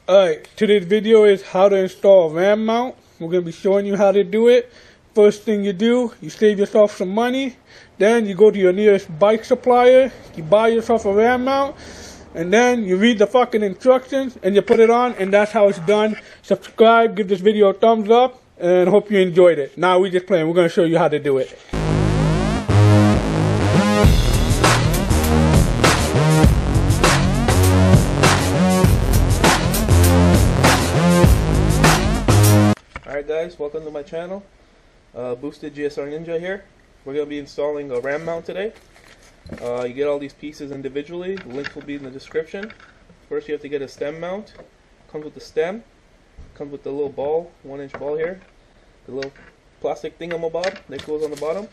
Alright, today's video is how to install a RAM mount. We're going to be showing you how to do it. First thing you do, you save yourself some money. Then you go to your nearest bike supplier. You buy yourself a RAM mount. And then you read the fucking instructions and you put it on. And that's how it's done. Subscribe, give this video a thumbs up. And hope you enjoyed it. Now we just playing. We're going to show you how to do it. Alright guys, welcome to my channel. Boosted-G.S.R Ninja here. We're going to be installing a RAM mount today. You get all these pieces individually. The link will be in the description. First you have to get a stem mount. Comes with the stem. Comes with the little ball, 1-inch ball here. The little plastic thingamabob that goes on the bottom.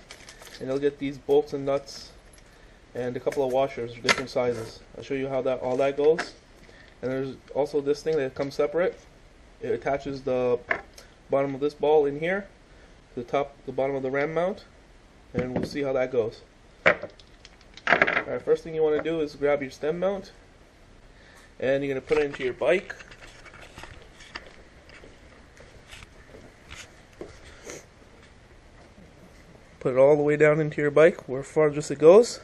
And you'll get these bolts and nuts and a couple of washers, different sizes. I'll show you how all that goes. And there's also this thing that comes separate. It attaches the bottom of this ball in here, the bottom of the RAM mount, and we'll see how that goes. Alright, first thing you want to do is grab your stem mount, and you're going to put it into your bike. Put it all the way down into your bike, where farthest it goes.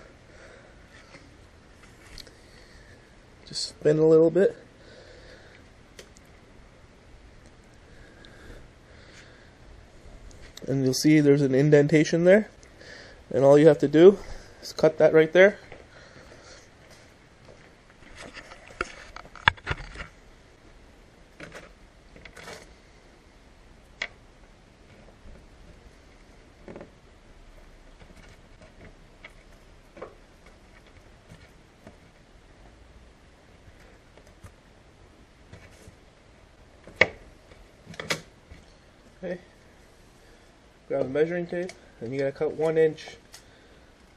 Just spin a little bit. And you'll see there's an indentation there, and all you have to do is cut that right there. Okay. Grab a measuring tape, and you gotta cut 1 inch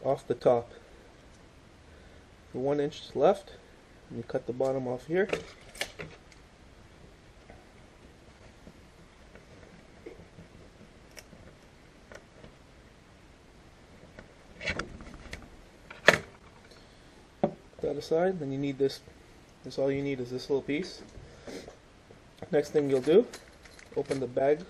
off the top. So 1 inch left, and you cut the bottom off here. Put that aside. Then you need this. That's all you need is this little piece. Next thing you'll do, open the bag.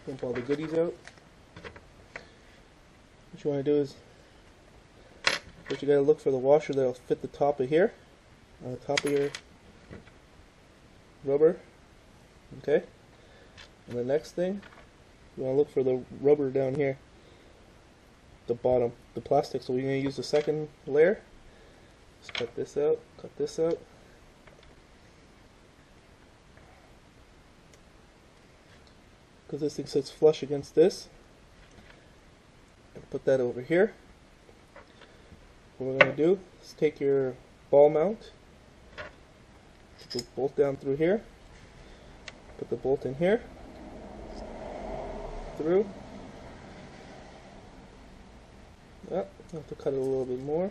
Dump all the goodies out. What you want to do is, first you got to look for the washer that'll fit the top of here, on the top of your rubber. Okay. And the next thing, you want to look for the rubber down here, the bottom, the plastic. So we're going to use the second layer. Just cut this out. Cut this out. Because this thing sits flush against this. And put that over here. What we're going to do is take your ball mount, put the bolt down through here, put the bolt in here, through. I have to cut it a little bit more.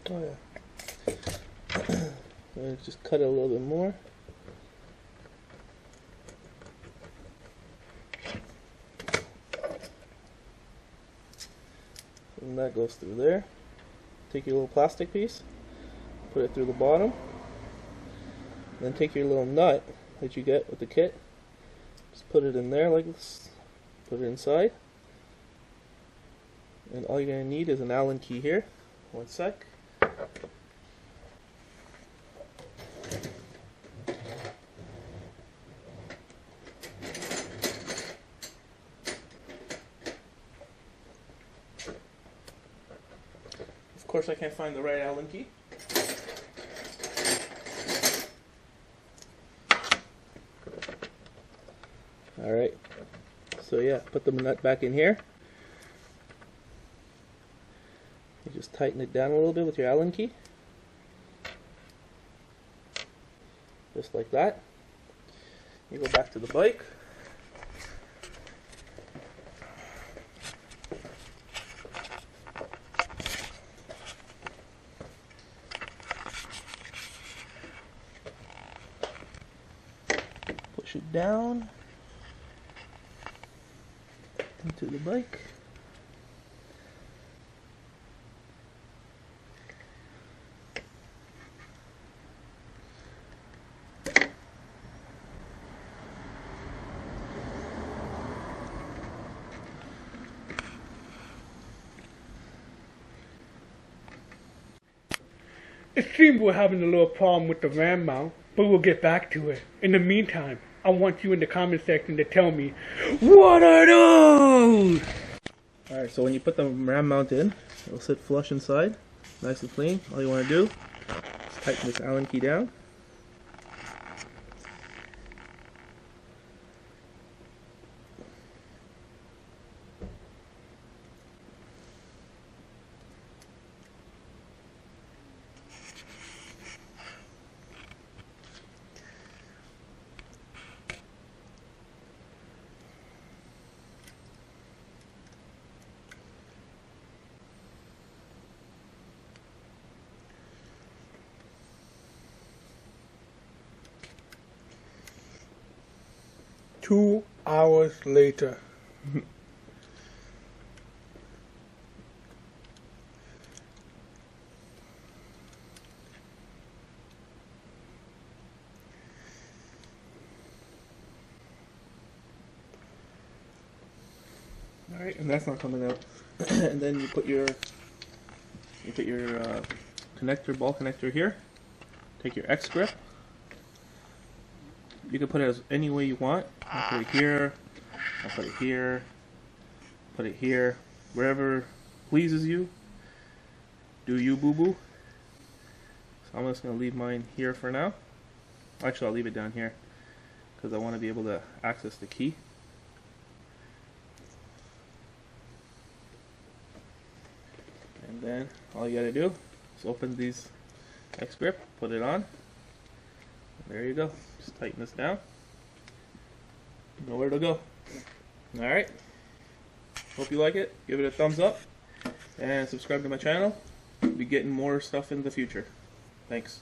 Oh yeah. Just cut it a little bit more. And that goes through there. Take your little plastic piece, put it through the bottom, then take your little nut that you get with the kit, just put it in there like this, put it inside, and all you're going to need is an Allen key here. One sec. Of course I can't find the right Allen key. Alright, so yeah, put the nut back in here. You just tighten it down a little bit with your Allen key. Just like that. You go back to the bike. Push it down. into the bike. It seems we're having a little problem with the RAM mount, but we'll get back to it. In the meantime, I want you in the comment section to tell me, what are those? Alright, so when you put the RAM mount in, it'll sit flush inside, nice and clean. All you want to do is tighten this Allen key down. Two hours later. Alright, and that's not coming out. And then you put your connector, ball connector here. Take your X grip. You can put it as any way you want. I'll put it here, I'll put it here, put it here, wherever pleases you. Do you, boo-boo? So I'm just going to leave mine here for now. Actually, I'll leave it down here because I want to be able to access the key. And then all you got to do is open these X grip, put it on. There you go. Just tighten this down. Know where to go. Alright. Hope you like it. Give it a thumbs up. And subscribe to my channel. We'll be getting more stuff in the future. Thanks.